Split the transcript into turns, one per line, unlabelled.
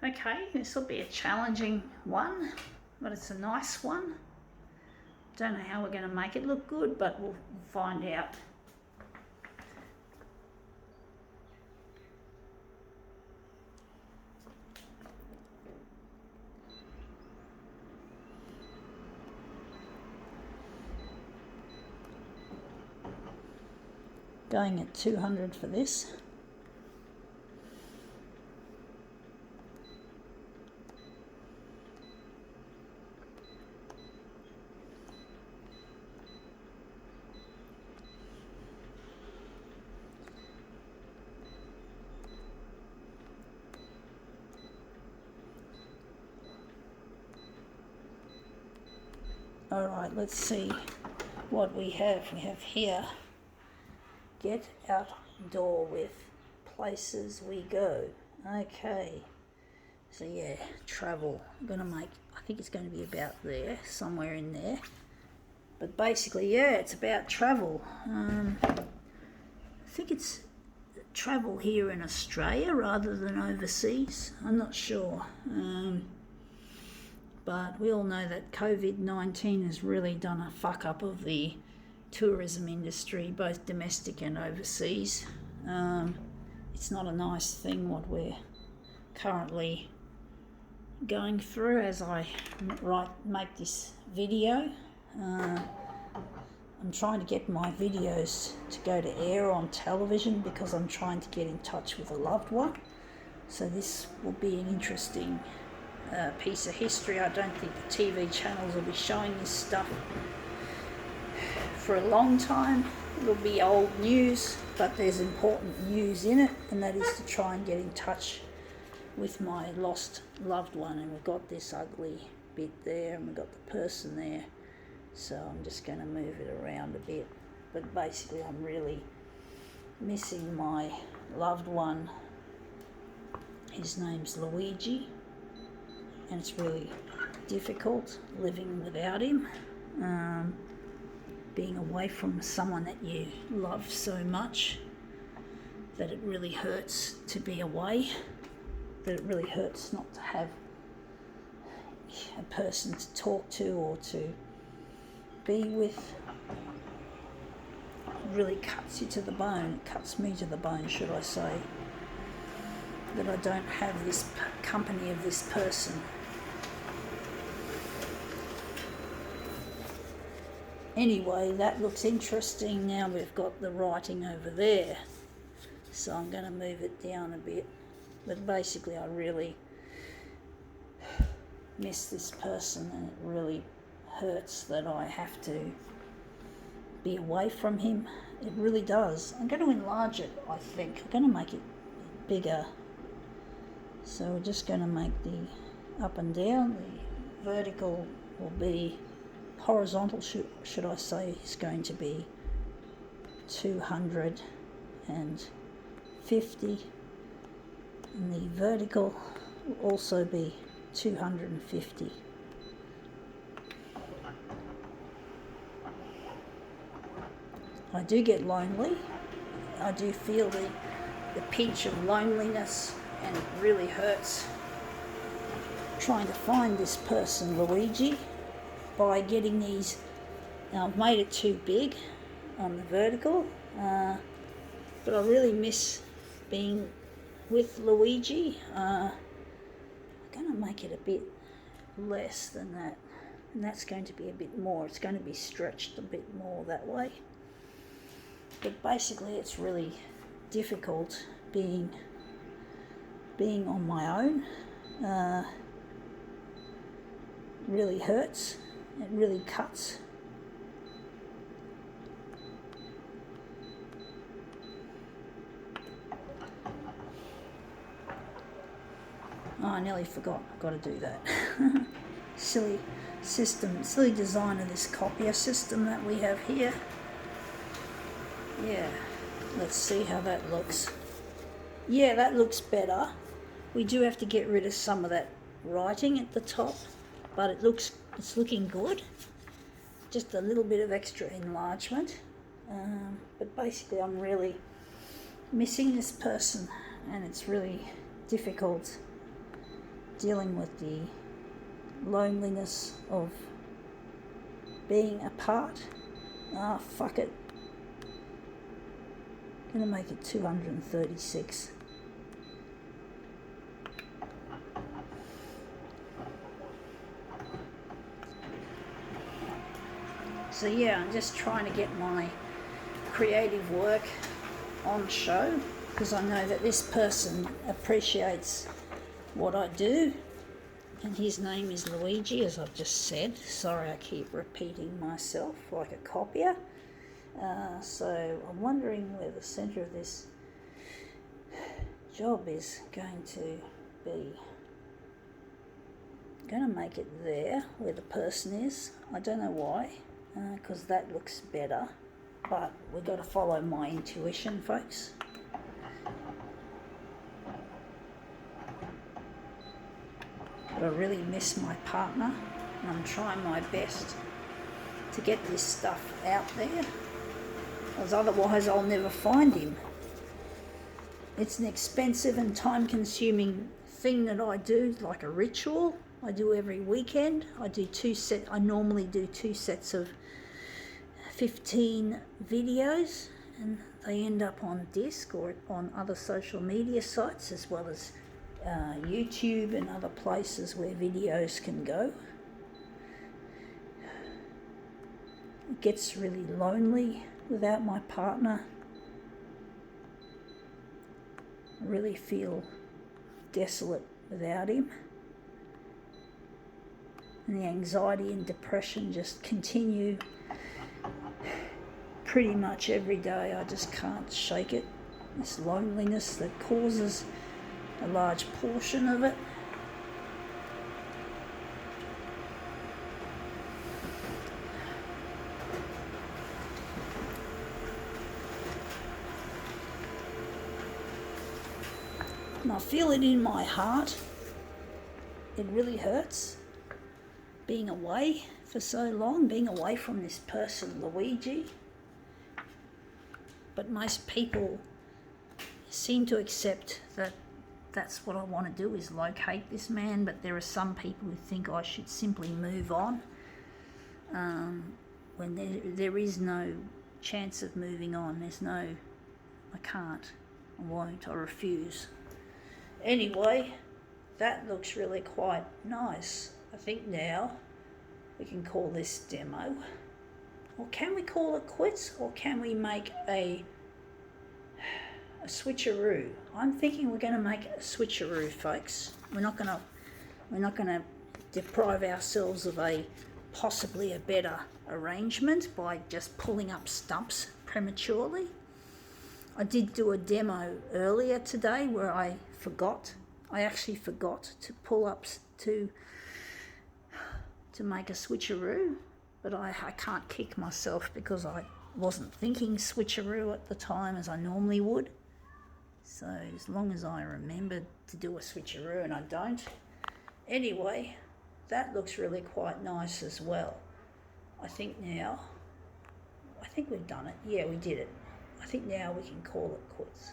Okay, this will be a challenging one, but it's a nice one. Don't know how we're going to make it look good, but we'll find out. Going at 200 for this. All right, let's see what we have. We have here, get outdoor with, places we go. Okay, so yeah, travel. I'm gonna make, I think it's going to be about there, somewhere in there. But basically, yeah, it's about travel. I think it's travel here in Australia rather than overseas. I'm not sure. But we all know that COVID-19 has really done a fuck up of the tourism industry, both domestic and overseas. It's not a nice thing what we're currently going through as I make this video. I'm trying to get my videos to go to air on television because I'm trying to get in touch with a loved one. So this will be an interesting piece of history. I don't think the TV channels will be showing this stuff for a long time. It'll be old news, but there's important news in it, and that is to try and get in touch with my lost loved one. And we've got this ugly bit there, and we've got the person there, so I'm just going to move it around a bit. But basically I'm really missing my loved one. His name's Luigi, and it's really difficult living without him, being away from someone that you love so much, that it really hurts to be away, that it really hurts not to have a person to talk to or to be with. It really cuts you to the bone. It cuts me to the bone, should I say, that I don't have this company of this person. Anyway, that looks interesting. Now we've got the writing over there, so I'm going to move it down a bit. But basically I really miss this person, and it really hurts that I have to be away from him. It really does. I'm going to enlarge it, I think. I'm going to make it bigger. So we're just going to make the up and down. The vertical will be horizontal, should I say, is going to be 250, and the vertical will also be 250. I do get lonely. I do feel the pinch of loneliness, and it really hurts trying to find this person, Luigi, by getting these. Now I've made it too big on the vertical, but I really miss being with Luigi. I'm going to make it a bit less than that, and that's going to be a bit more. It's going to be stretched a bit more that way. But basically it's really difficult being on my own. Really hurts. It really cuts. Oh, I nearly forgot. I've got to do that. Silly system, silly design of this copier system that we have here. Yeah, let's see how that looks. Yeah, that looks better. We do have to get rid of some of that writing at the top, but it's looking good. Just a little bit of extra enlargement. But basically I'm really missing this person, and it's really difficult dealing with the loneliness of being apart. Ah, fuck it. Gonna make it 236. So yeah, I'm just trying to get my creative work on show, because I know that this person appreciates what I do, and his name is Luigi, as I've just said. Sorry, I keep repeating myself like a copier. So I'm wondering where the centre of this job is going to be. I'm going to make it there where the person is. I don't know why, because that looks better, but we've got to follow my intuition, folks. But I really miss my partner, and I'm trying my best to get this stuff out there, because otherwise I'll never find him. It's an expensive and time-consuming thing that I do, like a ritual. I do every weekend. I normally do 2 sets of 15 videos, and they end up on disc or on other social media sites, as well as YouTube and other places where videos can go. It gets really lonely without my partner. I really feel desolate without him. And the anxiety and depression just continue pretty much every day. I just can't shake it. This loneliness that causes a large portion of it. And I feel it in my heart. It really hurts being away for so long, being away from this person, Luigi. But most people seem to accept that that's what I want to do, is locate this man, but there are some people who think I should simply move on, when there is no chance of moving on. I can't, I won't, I refuse. Anyway, that looks really quite nice. I think now we can call this demo. Or can we call it quits? Or can we make a switcheroo? I'm thinking we're going to make a switcheroo, folks. We're not going to deprive ourselves of possibly a better arrangement by just pulling up stumps prematurely. I did do a demo earlier today where I actually forgot to pull up to make a switcheroo, but I can't kick myself because I wasn't thinking switcheroo at the time as I normally would. So as long as I remembered to do a switcheroo, and I don't. Anyway, that looks really quite nice as well. I think we've done it. Yeah, we did it. I think now we can call it quits.